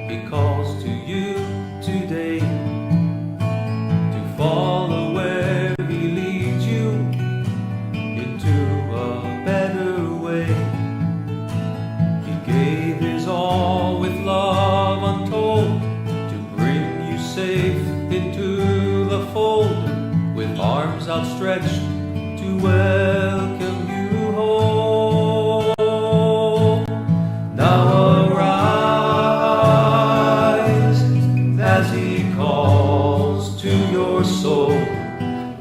He calls to you today to follow where He leads you into a better way. He gave His all with love untold to bring you safe into the fold, with arms outstretched to welcome you home. Now arise as He calls to your soul.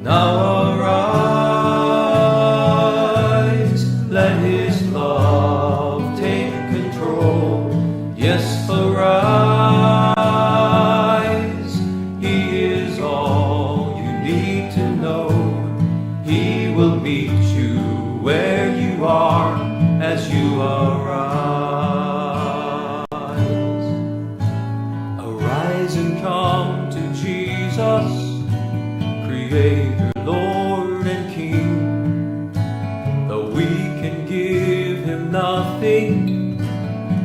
Now arise, let His love take control. Yes, arise, He is all you need to know. He will meet you where you are as you arise. Arise and come to Jesus, Creator, Lord and King. Though we can give Him nothing,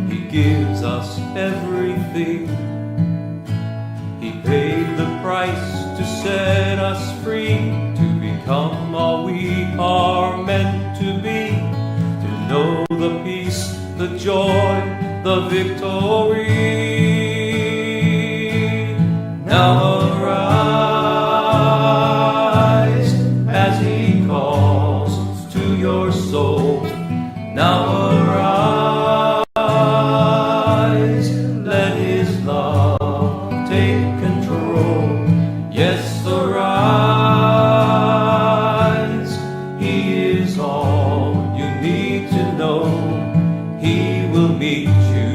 He gives us everything. He paid the price to set us free, to become all we are meant to be, to know the peace, the joy, the victory. Now arise as He calls to your soul. Now arise, let His love take control. Yes, arise, He is all you need to know. He will meet you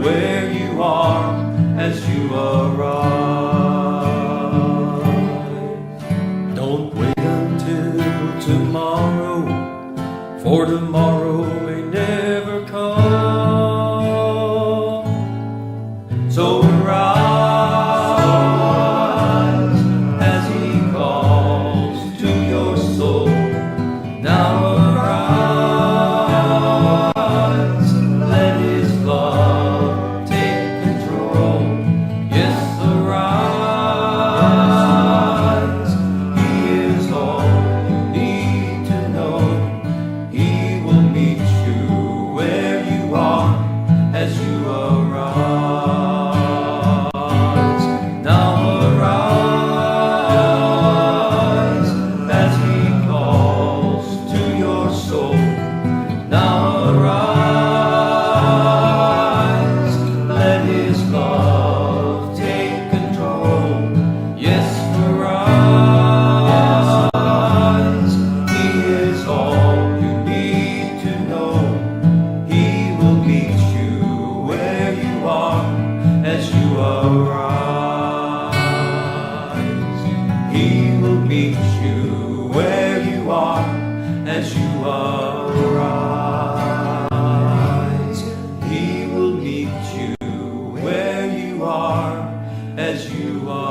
where you are as you arise. Don't wait until tomorrow, for tomorrow may never come. So arise as He calls to your soul. Now arise, let His love take control. Yes, arise, He is all you need to know. He will meet you where you are as you arise. Now arise as He calls to your soul. Now arise, let His love take control. Yes, arise, He is all you need to know. He will meet you where you are as you arise. He will meet you where you are as you arise. He will meet you where you are as you arise.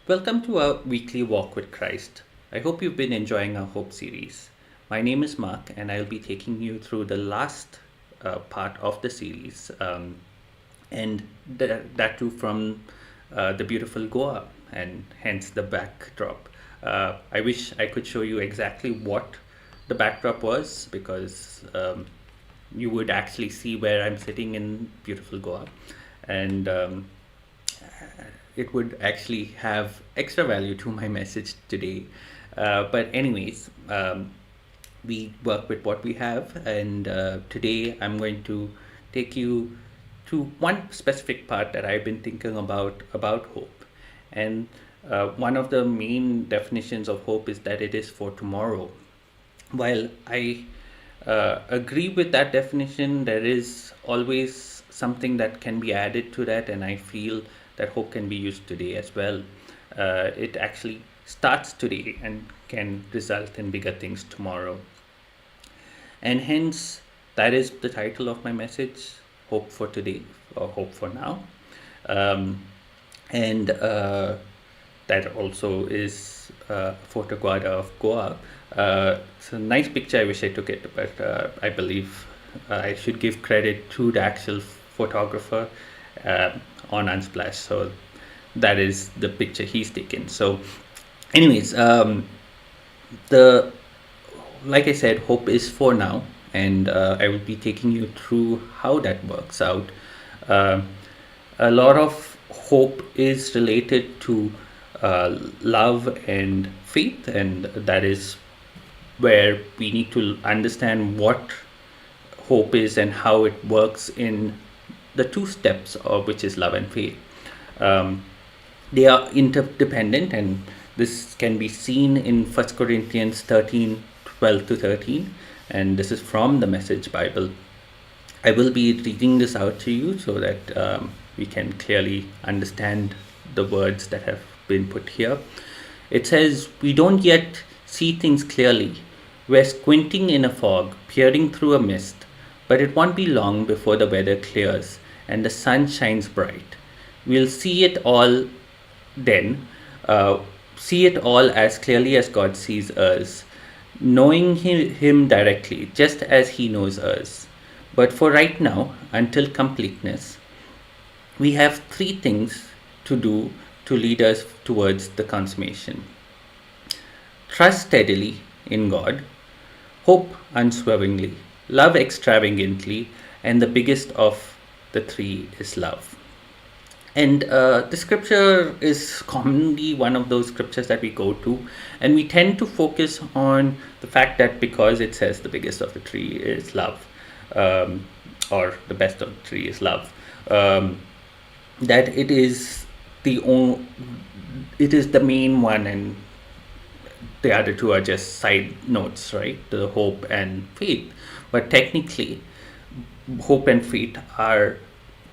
Welcome to our weekly walk with Christ. I hope you've been enjoying our Hope series. My name is Mark, and I'll be taking you through the last part of the series, and that too from the beautiful Goa, and hence the backdrop. I wish I could show you exactly what the backdrop was, because you would actually see where I'm sitting in beautiful Goa, and it would actually have extra value to my message today. But anyways, we work with what we have, and today I'm going to take you to one specific part that I've been thinking about hope. And one of the main definitions of hope is that it is for tomorrow. While I agree with that definition, there is always something that can be added to that, and I feel that hope can be used today as well. It actually starts today and can result in bigger things tomorrow. And hence, that is the title of my message: Hope for Today, or Hope for Now. And that also is Photoguada of Goa. It's a nice picture. I wish I took it, but I believe I should give credit to the actual photographer on Unsplash. So that is the picture he's taken. So, anyways, the like I said, hope is for now, and I will be taking you through how that works out. A lot of hope is related to love and faith, and that is where we need to understand what hope is and how it works in the two steps of which is love and faith. They are interdependent, and this can be seen in 1 Corinthians 13, 12 to 13, and this is from the Message Bible. I will be reading this out to you so that we can clearly understand the words that have been put here. It says, "We don't yet see things clearly. We're squinting in a fog, peering through a mist, but it won't be long before the weather clears and the sun shines bright. We'll see it all then, see it all as clearly as God sees us, knowing him directly, just as he knows us. But for right now, until completeness, we have three things to do to lead us towards the consummation: trust steadily in God, hope unswervingly, love extravagantly, and the biggest of the three is love." And the scripture is commonly one of those scriptures that we go to, and we tend to focus on the fact that because it says the biggest of the three is love, or the best of the three is love, that it is the main one, and the other two are just side notes, right? The hope and faith. But technically, hope and faith are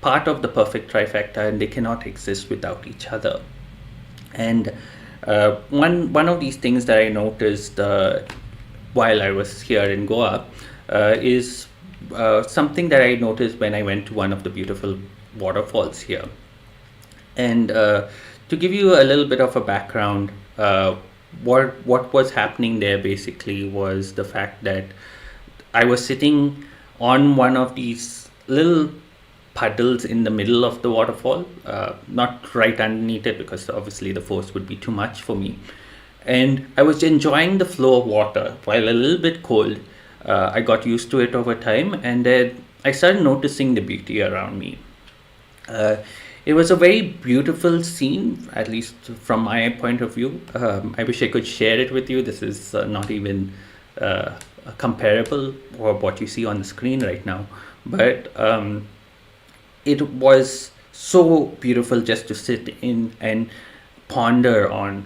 part of the perfect trifecta, and they cannot exist without each other. And one of these things that I noticed while I was here in Goa is something that I noticed when I went to one of the beautiful waterfalls here. And to give you a little bit of a background, what was happening there basically was the fact that I was sitting on one of these little puddles in the middle of the waterfall, not right underneath it, because obviously the force would be too much for me. And I was enjoying the flow of water. While a little bit cold, I got used to it over time, and then I started noticing the beauty around me. It was a very beautiful scene, at least from my point of view. I wish I could share it with you. This is not even comparable or what you see on the screen right now, but it was so beautiful just to sit in and ponder on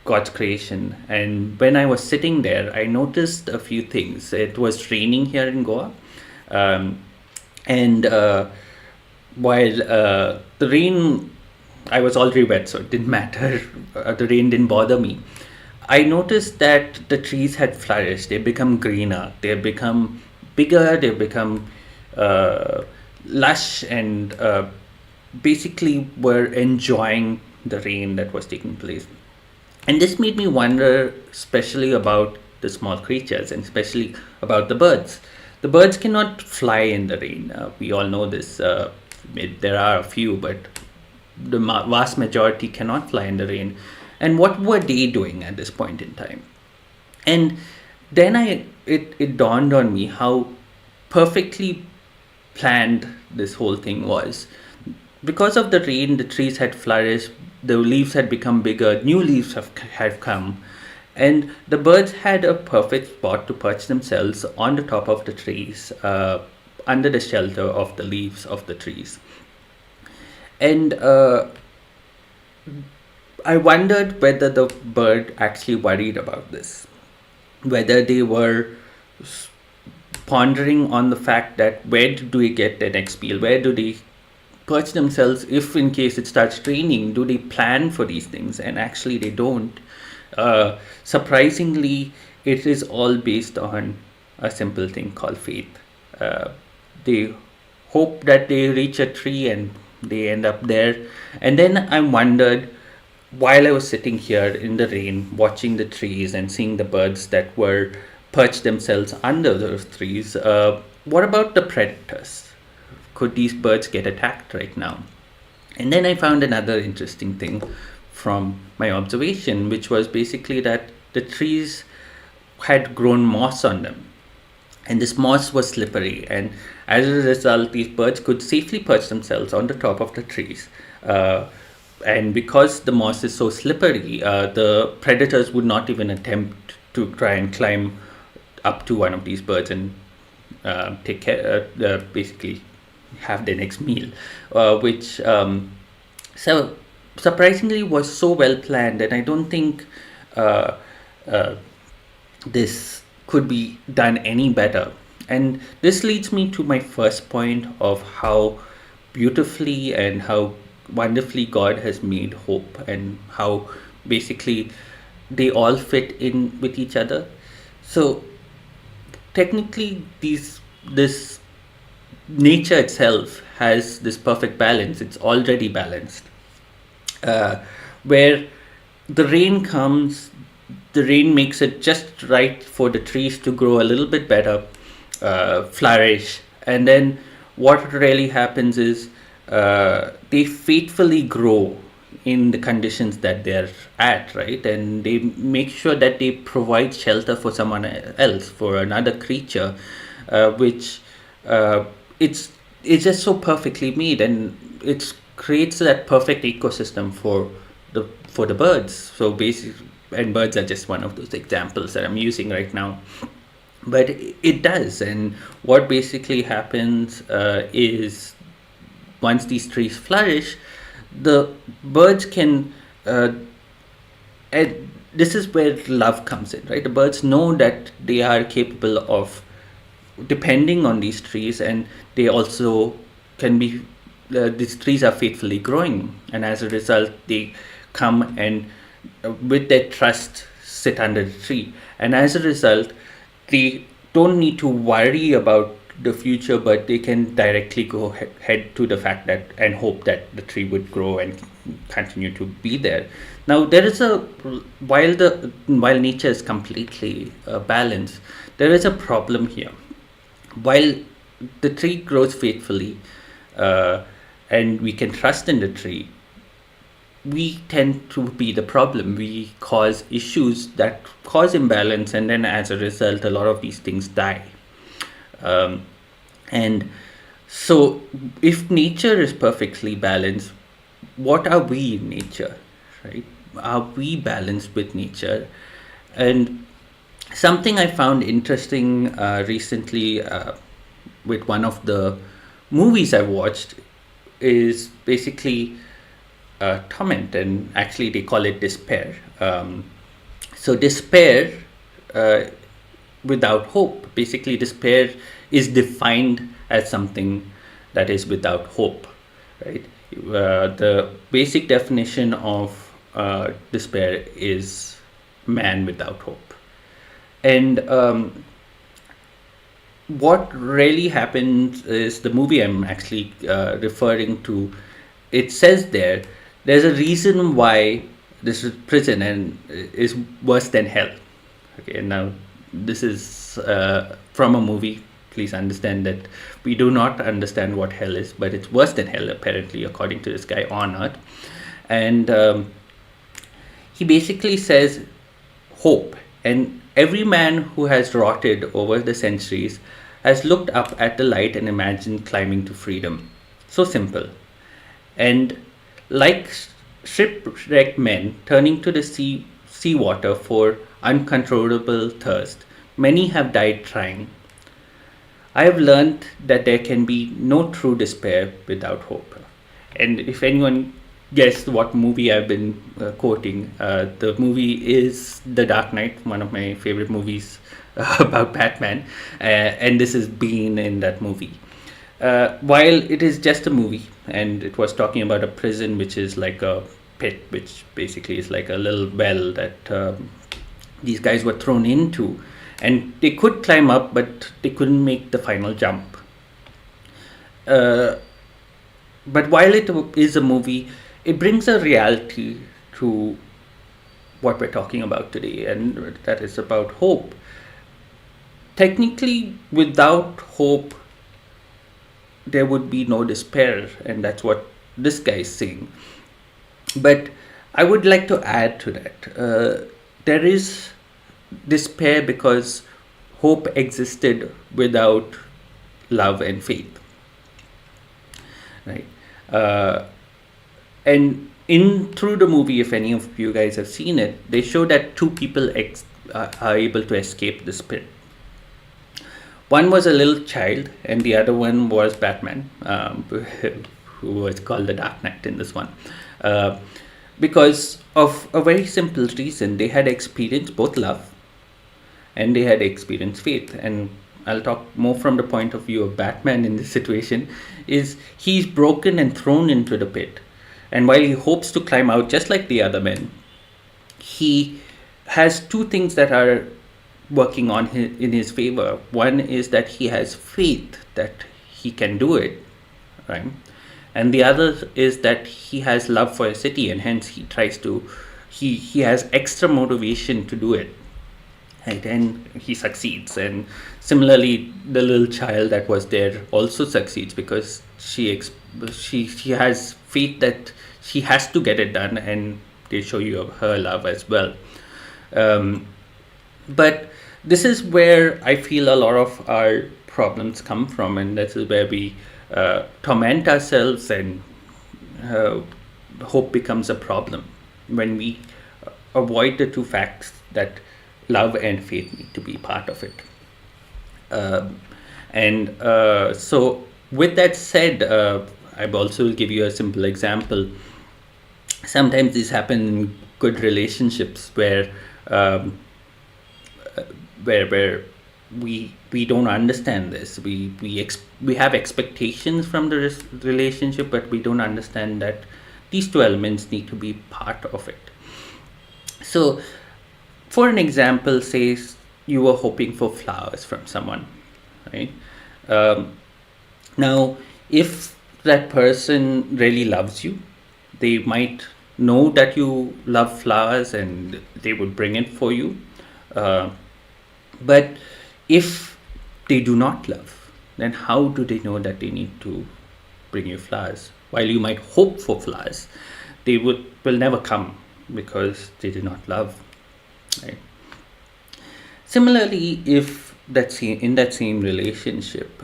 God's creation. And when I was sitting there, I noticed a few things. It was raining here in Goa, and while the rain, I was already wet, so it didn't matter. The rain didn't bother me. I noticed that the trees had flourished. They become greener. They become bigger. They become lush, and basically were enjoying the rain that was taking place. And this made me wonder, especially about the small creatures and especially about the birds. The birds cannot fly in the rain. We all know this. There are a few, but the vast majority cannot fly in the rain. And what were they doing at this point in time? And then it dawned on me how perfectly planned this whole thing was. Because of the rain, the trees had flourished, the leaves had become bigger, new leaves have come, and the birds had a perfect spot to perch themselves on the top of the trees, under the shelter of the leaves of the trees. And I wondered whether the bird actually worried about this, whether they were pondering on the fact that where do we get the next meal, where do they perch themselves if in case it starts raining, do they plan for these things? And actually they don't. Surprisingly, it is all based on a simple thing called faith. They hope that they reach a tree and they end up there. And then I wondered, while I was sitting here in the rain, watching the trees and seeing the birds that were perched themselves under those trees, what about the predators? Could these birds get attacked right now? And then I found another interesting thing from my observation, which was basically that the trees had grown moss on them. And this moss was slippery, and as a result, these birds could safely perch themselves on the top of the trees. And because the moss is so slippery, the predators would not even attempt to try and climb up to one of these birds and take care, basically have their next meal, which so surprisingly was so well planned, and I don't think this could be done any better. And this leads me to my first point of how beautifully and how wonderfully God has made hope, and how basically they all fit in with each other. So technically this nature itself has this perfect balance. It's already balanced, where the rain comes, the rain makes it just right for the trees to grow a little bit better, flourish, and then what really happens is they faithfully grow in the conditions that they're at, right? And they make sure that they provide shelter for someone else, for another creature, which it's just so perfectly made, and it creates that perfect ecosystem for the birds. So basically, and birds are just one of those examples that I'm using right now. But it does, and what basically happens is once these trees flourish, the birds can, and this is where love comes in, right? The birds know that they are capable of depending on these trees, and they also can be, these trees are faithfully growing, and as a result, they come and with their trust sit under the tree, and as a result, they don't need to worry about the future, but they can directly go head to the fact that and hope that the tree would grow and continue to be there. Now there is a while nature is completely balanced, there is a problem here. While the tree grows faithfully, and we can trust in the tree, we tend to be the problem. We cause issues that cause imbalance, and then as a result, a lot of these things die. And so, if nature is perfectly balanced, what are we in nature, right? Are we balanced with nature? And something I found interesting recently with one of the movies I watched is basically torment, and actually they call it despair. So despair without hope. Basically, despair is defined as something that is without hope, right? The basic definition of despair is man without hope. And what really happens is the movie I'm actually referring to. It says there there's a reason why this prison and is worse than hell. Okay, now this is from a movie. Please understand that we do not understand what hell is, but it's worse than hell apparently, according to this guy on Earth. And he basically says hope, and every man who has rotted over the centuries has looked up at the light and imagined climbing to freedom. So simple. And like shipwrecked men turning to the seawater for uncontrollable thirst, many have died trying. I have learned that there can be no true despair without hope. And if anyone guessed what movie I've been quoting, the movie is The Dark Knight, one of my favorite movies about Batman, and this is Bane in that movie. While it is just a movie, and it was talking about a prison which is like a pit, which basically is like a little well that these guys were thrown into, and they could climb up, but they couldn't make the final jump. But while it is a movie, it brings a reality to what we're talking about today, and that is about hope. Technically, without hope, there would be no despair, and that's what this guy is saying. But I would like to add to that. There is despair because hope existed without love and faith, right? And through the movie, if any of you guys have seen it, they show that two people are able to escape this pit. One was a little child, and the other one was Batman, who was called the Dark Knight in this one. Because of a very simple reason, they had experienced both love and they had experienced faith. And I'll talk more from the point of view of Batman in this situation. Is he's broken and thrown into the pit, and while he hopes to climb out just like the other men, he has two things that are working on in his favor. One is that he has faith that he can do it, right? And the other is that he has love for a city, and hence he has extra motivation to do it, right? And he succeeds. And similarly, the little child that was there also succeeds because she has faith that she has to get it done, and they show you her love as well. But this is where I feel a lot of our problems come from, and this is where we torment ourselves, and hope becomes a problem when we avoid the two facts that love and faith need to be part of it. So with that said, I also will give you a simple example. Sometimes this happens in good relationships where we don't understand this. We have expectations from the relationship, but we don't understand that these two elements need to be part of it. So, for an example, say you were hoping for flowers from someone, right? Now, if that person really loves you, they might know that you love flowers and they would bring it for you. But if they do not love, then how do they know that they need to bring you flowers? While you might hope for flowers, they will never come because they do not love, right? Similarly, if in that same relationship,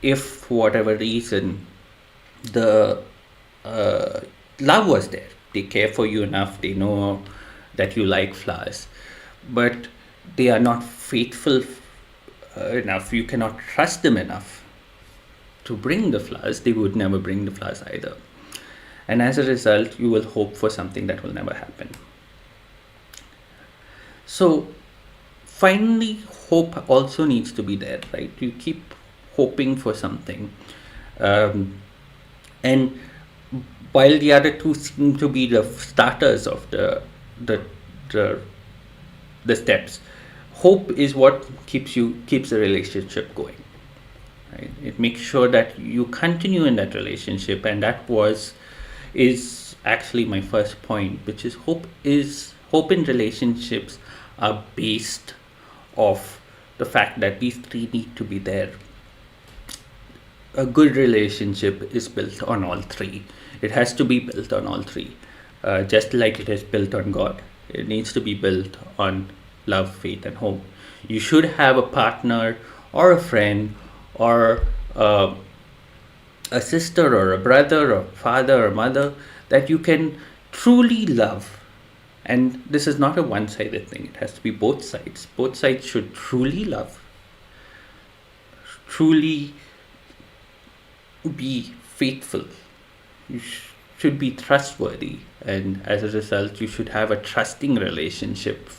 if for whatever reason the love was there, they care for you enough, they know that you like flowers, but they are not faithful enough, you cannot trust them enough to bring the flowers, they would never bring the flowers either. And as a result, you will hope for something that will never happen. So finally, hope also needs to be there, right? You keep hoping for something. And while the other two seem to be the starters of the steps, hope is what keeps the relationship going, right? It makes sure that you continue in that relationship, and that is actually my first point, which is hope in relationships are based off the fact that these three need to be there. A good relationship is built on all three. It has to be built on all three, just like it is built on God. It needs to be built on love, faith, and hope. You should have a partner or a friend or a sister or a brother or father or mother that you can truly love. And this is not a one-sided thing. It has to be both sides. Both sides should truly love, truly be faithful. You should be trustworthy, and as a result, you should have a trusting relationship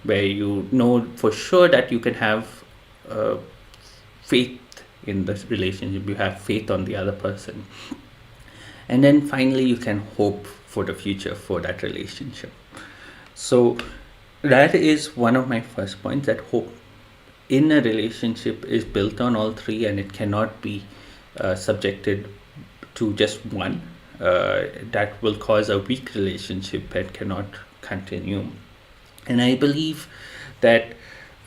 where you know for sure that you can have faith in this relationship. You have faith on the other person, and then finally, you can hope for the future for that relationship. So that is one of my first points, that hope in a relationship is built on all three, and it cannot be subjected to just one. That will cause a weak relationship and cannot continue. And I believe that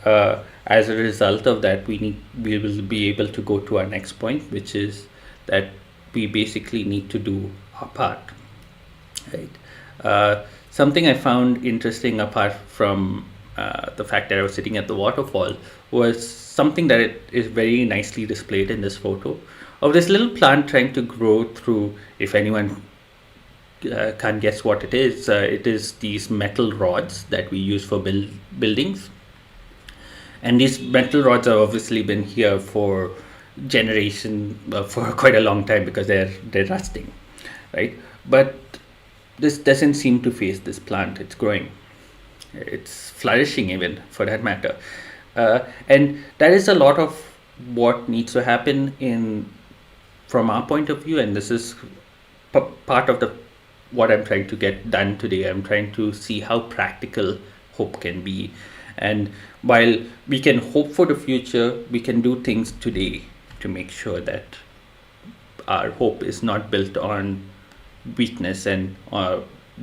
as a result of that, we will be able to go to our next point, which is that we basically need to do our part, right? Something I found interesting, apart from the fact that I was sitting at the waterfall, was something that is very nicely displayed in this photo of this little plant trying to grow through, if anyone can't guess what it is these metal rods that we use for buildings. And these metal rods have obviously been here for for quite a long time, because they're rusting, right? But this doesn't seem to phase this plant. It's growing, it's flourishing, even for that matter. And that is a lot of what needs to happen from our point of view, and this is part of what I'm trying to get done today. I'm trying to see how practical hope can be, and while we can hope for the future, we can do things today to make sure that our hope is not built on weakness, and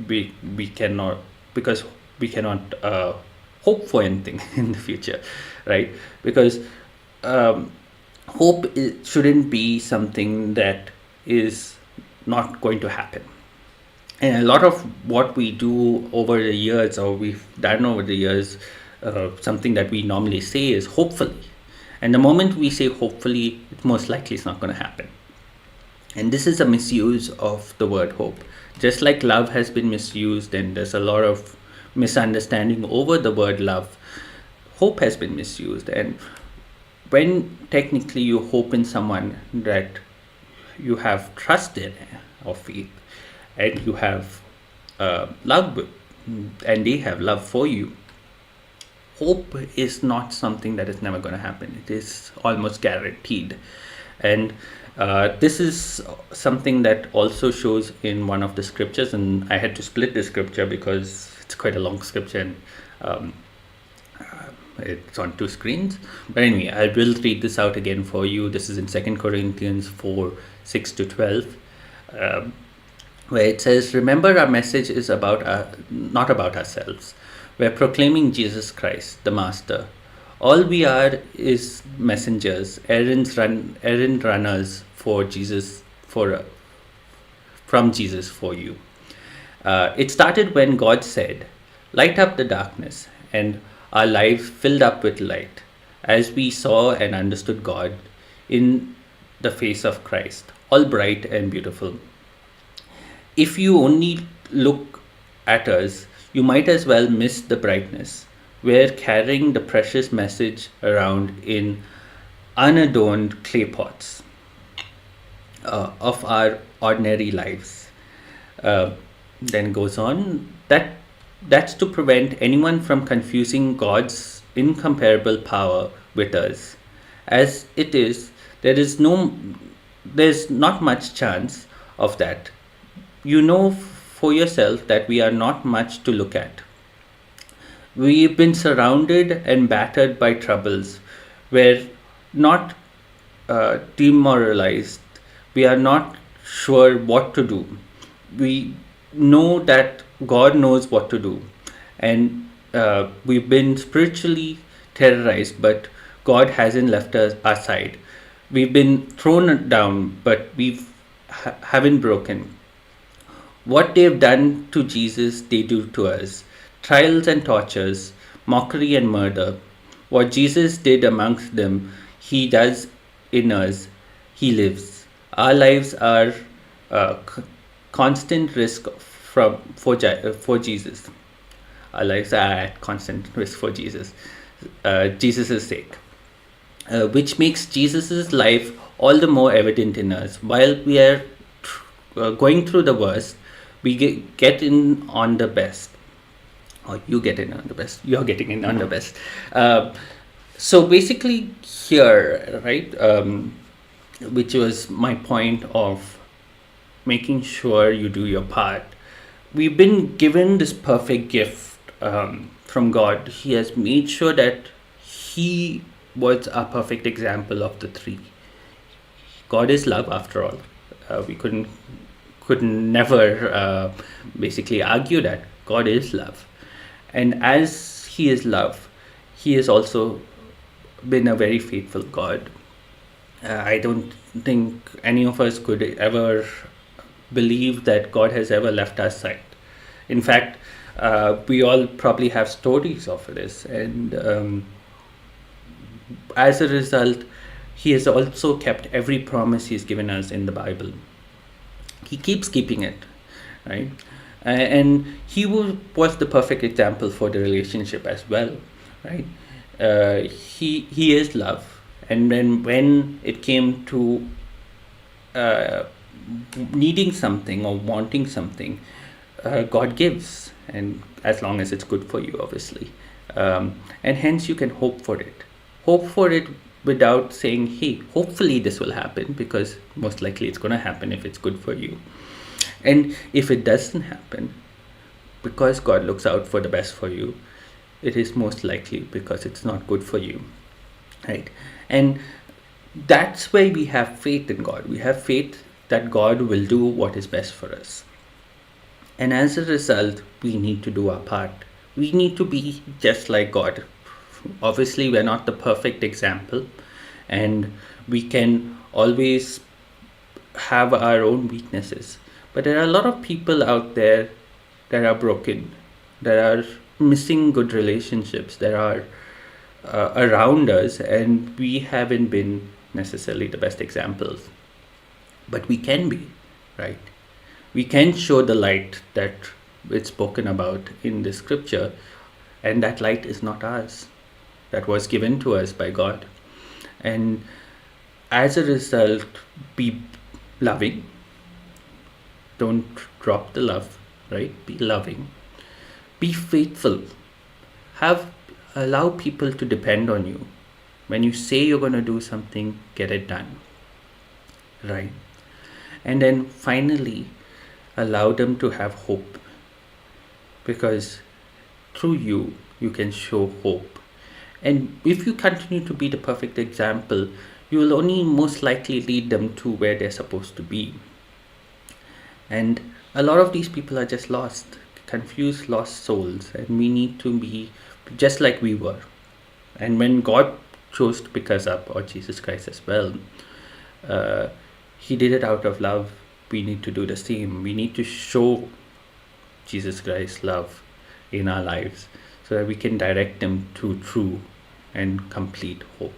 we cannot, because we cannot hope for anything in the future, right? Because hope shouldn't be something that is not going to happen. And a lot of what we do over the years, or we've done over the years, something that we normally say is hopefully. And the moment we say hopefully, it most likely is not going to happen. And this is a misuse of the word hope. Just like love has been misused, and there's a lot of misunderstanding over the word love, hope has been misused. And when technically you hope in someone that you have trust in or faith, and you have love with, and they have love for you, hope is not something that is never going to happen. It is almost guaranteed. And this is something that also shows in one of the scriptures, and I had to split the scripture because it's quite a long scripture, and it's on two screens. But anyway, I will read this out again for you. This is in 2 Corinthians 4, 6-12, where it says, "Remember, our message is not about ourselves. We're proclaiming Jesus Christ, the Master. All we are is messengers, errand runners for Jesus, from Jesus for you. It started when God said, 'Light up the darkness,' and our lives filled up with light, as we saw and understood God in the face of Christ, all bright and beautiful. If you only look at us, you might as well miss the brightness. We're carrying the precious message around in unadorned clay pots of our ordinary lives." Then goes on, that's to prevent anyone from confusing God's incomparable power with us. As it is, there's not much chance of that. You know for yourself that we are not much to look at. We've been surrounded and battered by troubles. We're not demoralized. We are not sure what to do. know that God knows what to do, and we've been spiritually terrorized, but God hasn't left us aside. We've been thrown down, but haven't broken. What they've done to Jesus, they do to us. Trials and tortures, mockery and murder. What Jesus did amongst them, he does in us. He lives. Our lives are constant risk for Jesus. Our lives are at constant risk for Jesus' sake, which makes Jesus' life all the more evident in us. While we are going through the worst, we get in on the best. Or you get in on the best. You're getting in on the best. So basically here, right, which was my point of making sure you do your part. We've been given this perfect gift from God. He has made sure that He was a perfect example of the three. God is love, after all. We could never basically argue that God is love. And as He is love, He has also been a very faithful God. I don't think any of us could ever believe that God has ever left our side. In fact, we all probably have stories of this, and as a result, He has also kept every promise He's given us in the Bible. He keeps keeping it, right? And He was the perfect example for the relationship as well, right? He is love, and then when it came to needing something or wanting something, God gives, and as long as it's good for you, obviously, and hence you can hope for it without saying, hey, hopefully this will happen, because most likely it's going to happen if it's good for you. And if it doesn't happen, because God looks out for the best for you, it is most likely because it's not good for you, right? And that's why we have faith in God. We have faith that God will do what is best for us. And as a result, we need to do our part. We need to be just like God. Obviously, we're not the perfect example, and we can always have our own weaknesses. But there are a lot of people out there that are broken, that are missing good relationships, that are around us, and we haven't been necessarily the best examples. But we can be, right? We can show the light that it's spoken about in the scripture, and that light is not ours. That was given to us by God. And as a result, be loving. Don't drop the love, right? Be loving. Be faithful. Allow people to depend on you. When you say you're going to do something, get it done, right? And then finally, allow them to have hope, because through you can show hope. And if you continue to be the perfect example, you will only most likely lead them to where they're supposed to be. And a lot of these people are just lost, confused, lost souls, and we need to be just like we were. And when God chose to pick us up, or Jesus Christ as well, He did it out of love. We need to do the same. We need to show Jesus Christ's love in our lives so that we can direct them to true and complete hope.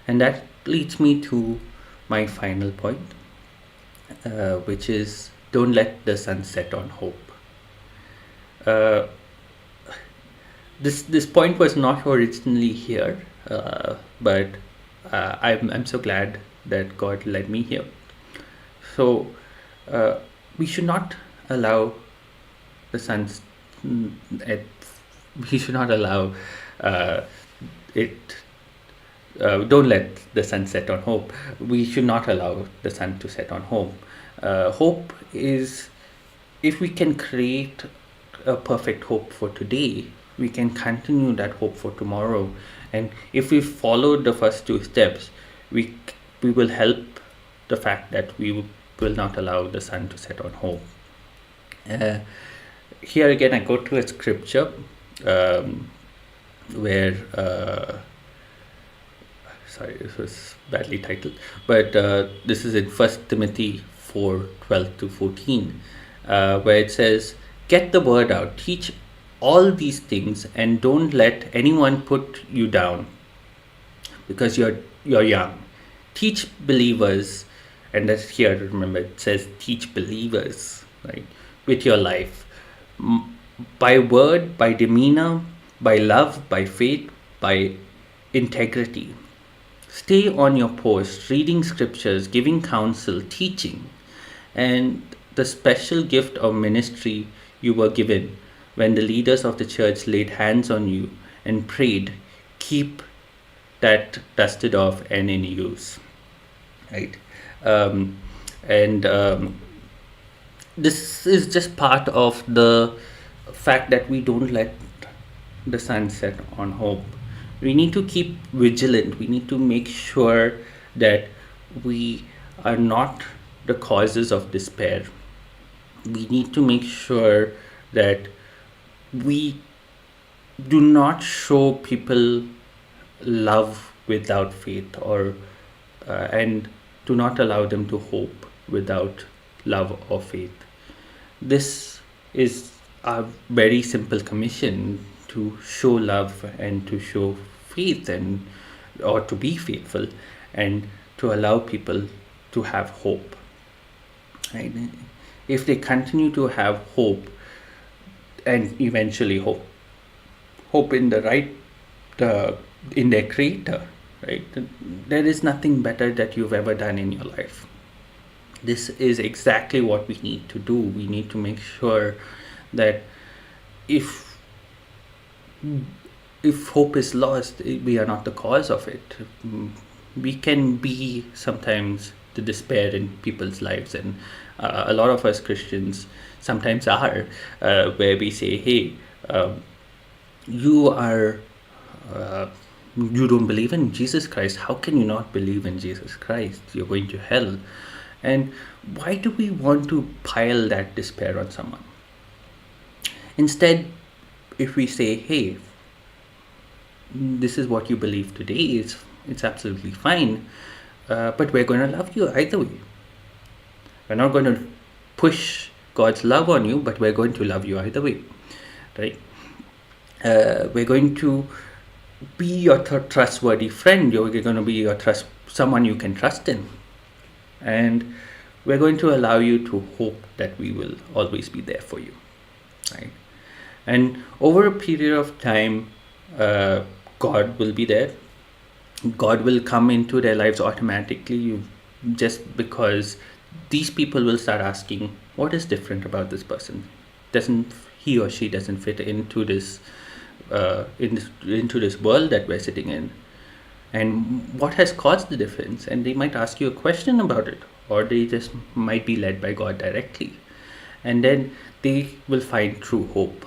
And that leads me to my final point, which is, don't let the sun set on hope. This point was not originally here, but I'm so glad that God led me here. So we should not allow the sun. We should not allow it. Don't let the sun set on hope. We should not allow the sun to set on hope. Hope is, if we can create a perfect hope for today, we can continue that hope for tomorrow. And if we follow the first two steps, we will help the fact that we will not allow the sun to set on hope. Uh, Here again, I go to a scripture where, sorry, this was badly titled, but this is in 1 Timothy 4:12-14, where it says, "Get the word out, teach all these things, and don't let anyone put you down because you're young. Teach believers," and that's here, remember, it says teach believers, right, with your life, by word, by demeanor, by love, by faith, by integrity. Stay on your post, reading scriptures, giving counsel, teaching, and the special gift of ministry you were given when the leaders of the church laid hands on you and prayed, keep that dusted off and in use, right? And this is just part of the fact that we don't let the sun set on hope. We need to keep vigilant. We need to make sure that we are not the causes of despair. We need to make sure that we do not show people love without faith, or and do not allow them to hope without love or faith. This is a very simple commission to show love and to show faith, and or to be faithful, and to allow people to have hope, right? If they continue to have hope, and eventually hope in the right in their creator, right, there is nothing better that you've ever done in your life. This is exactly what we need to do. We need to make sure that if hope is lost, we are not the cause of it. We can be sometimes the despair in people's lives, and a lot of us Christians sometimes are, where we say, hey, you are you don't believe in Jesus Christ. How can you not believe in Jesus Christ? You're going to hell. And why do we want to pile that despair on someone? Instead, if we say, hey, this is what you believe today, it's absolutely fine, but we're going to love you either way. We're not going to push God's love on you, but we're going to love you either way, right? We're going to be your trustworthy friend. You're going to be someone you can trust in, and we're going to allow you to hope that we will always be there for you, right? And over a period of time, God will be there. God will come into their lives automatically, just because these people will start asking, what is different about this person? Doesn't he or she doesn't fit into this into this world that we're sitting in? And what has caused the difference? And they might ask you a question about it, or they just might be led by God directly. And then they will find true hope.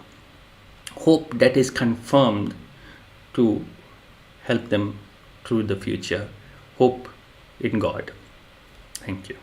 Hope that is confirmed to help them through the future. Hope in God. Thank you.